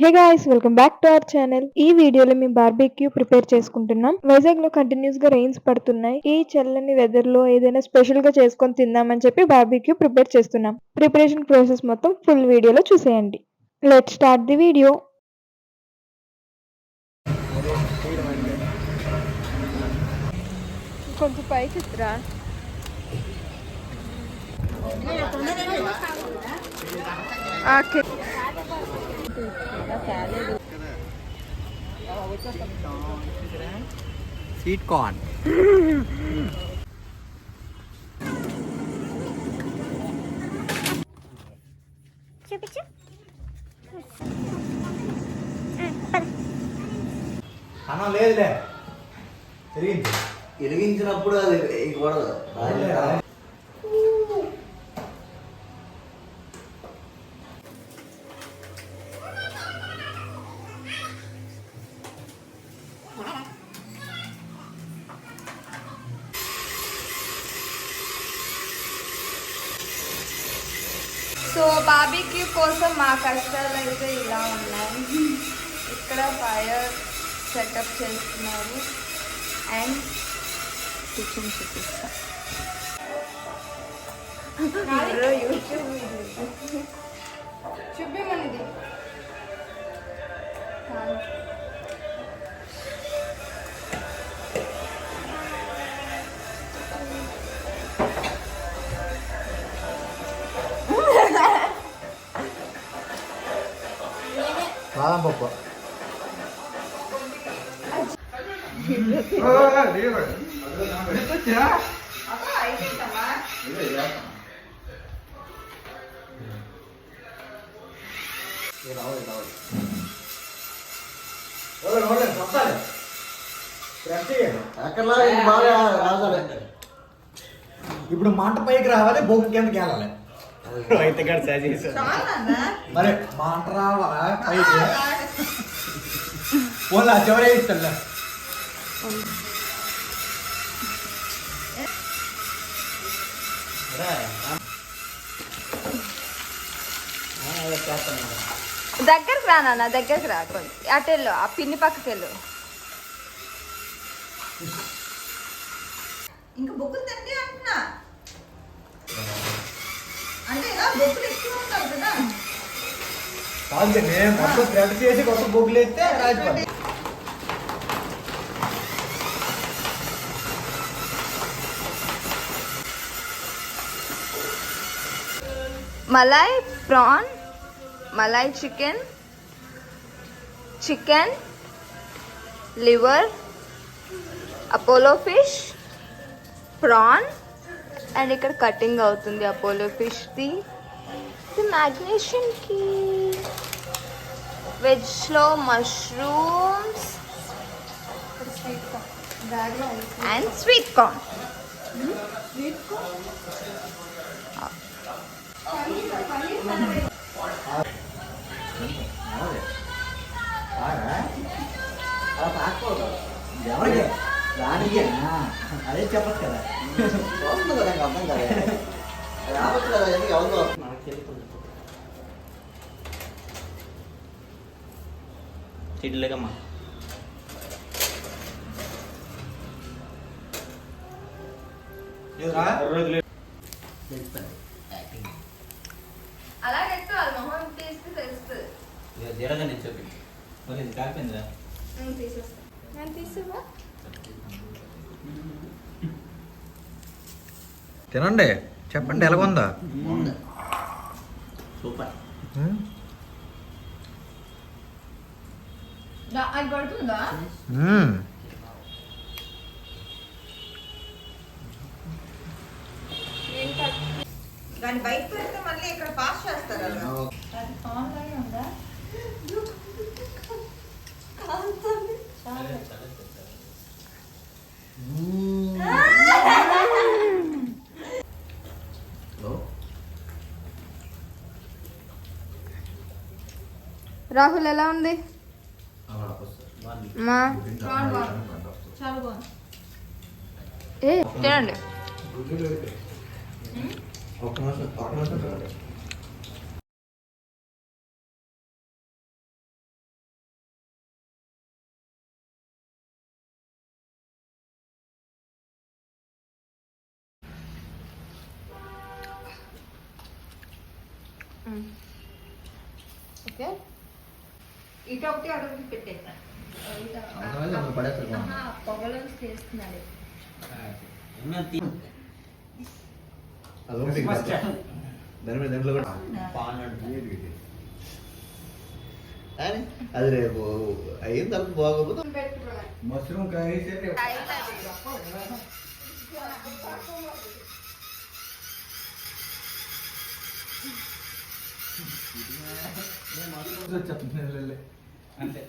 Hey guys, welcome back to our channel. ఈ వీడియోలో మేము బార్బెక్యూ ప్రిపేర్ చేసుకుంటున్నాం. వైజాగ్ లో కంటిన్యూస్ గా రెయిన్స్ పడుతున్నాయి. ఈ చల్లని వెదర్ లో ఏదైనా స్పెషల్ గా చేసుకొని తిందామని చెప్పి బార్బెక్యూ ప్రిపేర్ చేస్తున్నాం. ప్రిపరేషన్ ప్రాసెస్ మొత్తం ఫుల్ వీడియోలో చూసేయండి. Let's start the video. కొంచెం పైకి రా. Okay, sweet corn. చూపించు. అన్నం లేదులే, ఎరిగించినప్పుడు అది కూడదు. సో బార్బిక్యూ కోసం మా కష్టాలు అయితే ఇలా ఉన్నాయి. ఇక్కడ ఫైర్ సెటప్ చేస్తున్నారు అండ్ కిచెన్ చూపిస్తా. యూట్యూబ్ చూపిమనిది. బాదం పప్పు. ఇప్పుడు మంట పైకి రావాలి, బొగ్గు కిందకి వెళ్ళాలి. మరి మంట రావాలా పైకి? పోలా చివరే ఇస్తా. దగ్గరకు రా నాన్న, దగ్గరకు రా. కొంచెం అటు వెళ్ళు, ఆ పిన్ని పక్కకి వెళ్ళు. ఇంకా బొక్కులు తింటే అంటున్నా, అంటే ఇలా బొక్కులు ఎక్కువ ఉంటావు కదా. కాదు, నేను మొత్తం థ్రెడ్ చేసి కొత్త బొగ్గులు ఎత్తే రాజుపడి. Malai prawn, malai chicken, chicken liver, Apollo fish, prawn and ఇక్కడ కటింగ్ అవుతుంది అపోలో ఫిష్ది. మ్యాగ్నేషన్కి వెజ్లో మష్రూమ్స్ అండ్ స్వీట్ కార్న్. ఎవరికి రానికి అదే చెప్పచ్చు కదా. వస్తుంది కదా, నాకు అర్థం కదా. రావచ్చు కదా, ఎందుకు ఎవరితో చిడ్లేకమ్మా. అలాగైతే వాళ్ళ మొహం తీస్తే తెలుస్తుంది. జీరగా నేను చెప్పి మరి ఇది కాకపోయిందా? తీసేస్తా. నేను తీసుకురా. తినండి, చెప్పండి ఎలాగుందా. సూపర్. అది పడుతుందా? దాన్ని బయట పెడితే మళ్ళీ ఇక్కడ పాస్ చేస్తారు. ఆన్లైన్ ఉందా? రాహుల్ ఎలా ఉంది? చాలా బాగుంది. తినండి. ఒక్క నిమిషం ఓకే ఇటు ఒకటి అడుగు పెట్టేస్తా పడేస్తారు పొగలో చేస్తున్నాడు. దాని మీద దాంట్లో కూడా అది రేపు అయిన తర్వాత బాగోపోతే మష్రూమ్ కర్రీ చెప్తున్నాను అంతే.